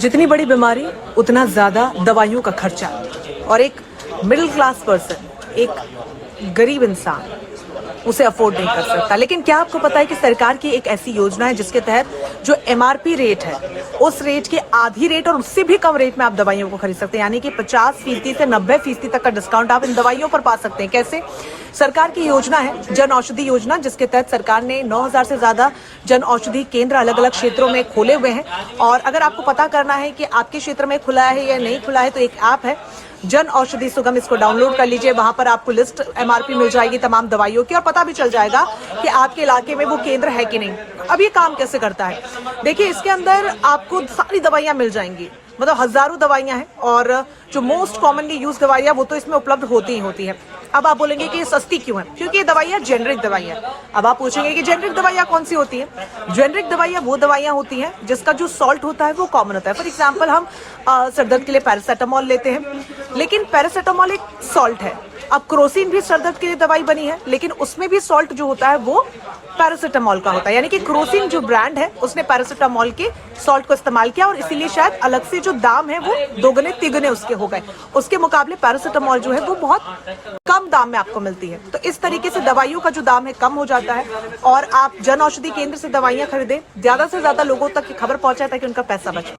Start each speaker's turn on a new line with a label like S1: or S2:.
S1: जितनी बड़ी बीमारी उतना ज़्यादा दवाइयों का खर्चा, और एक मिडिल क्लास पर्सन, एक गरीब इंसान उसे अफोर्ड नहीं कर सकता। लेकिन क्या आपको पता है कि सरकार की एक ऐसी योजना है जिसके तहत जो MRP रेट है उस रेट के आधी रेट और उससे भी कम रेट में आप दवाइयों को खरीद सकते हैं, यानी कि 50% से 90% तक का डिस्काउंट आप इन दवाइयों पर पा सकते हैं। कैसे? सरकार की योजना है जन औषधि योजना, जिसके तहत सरकार ने 9000 से ज्यादा जन औषधि केंद्र अलग अलग क्षेत्रों में खोले हुए हैं। और अगर आपको पता करना है कि आपके क्षेत्र में खुला है या नहीं खुला है तो एक ऐप है जन औषधि सुगम, इसको डाउनलोड कर लीजिए। वहां पर आपको लिस्ट MRP मिल जाएगी तमाम दवाइयों की, और पता भी चल जाएगा कि आपके इलाके में वो केंद्र है कि नहीं। अब ये काम कैसे करता है? देखिए, इसके अंदर आपको सारी दवाइयां मिल जाएंगी, मतलब हजारों दवाइयां हैं, और जो मोस्ट कॉमनली यूज दवाइयां वो तो इसमें उपलब्ध होती ही होती है। अब आप बोलेंगे कि ये सस्ती क्यों है? क्योंकि ये दवाइयां जेनरिक दवाइयां। अब आप पूछेंगे कि जेनरिक दवाइयां कौन सी होती है? जेनरिक दवाइयां वो दवाइयां होती हैं जिसका जो सॉल्ट होता है वो कॉमन होता है। फॉर एग्जाम्पल, हम सरदर्द के लिए पैरासीटामोल लेते हैं, लेकिन पैरासीटामोल एक सॉल्ट है। अब क्रोसिन भी सरदर्द के लिए दवाई बनी है, लेकिन उसमें भी सॉल्ट जो होता है वो पैरासीटामोल का होता है। यानी कि क्रोसिन जो ब्रांड है उसने पैरासीटामोल के सॉल्ट को इस्तेमाल किया, और इसीलिए शायद अलग से जो दाम है वो दोगुने तिगुने उसके हो गए। उसके मुकाबले पैरासीटामोल जो है वो बहुत कम दाम में आपको मिलती है। तो इस तरीके से दवाइयों का जो दाम है कम हो जाता है, और आप जन औषधि केंद्र से दवाइयां खरीदें, ज्यादा से ज्यादा लोगों तक खबर पहुंचाए ताकि उनका पैसा बचे।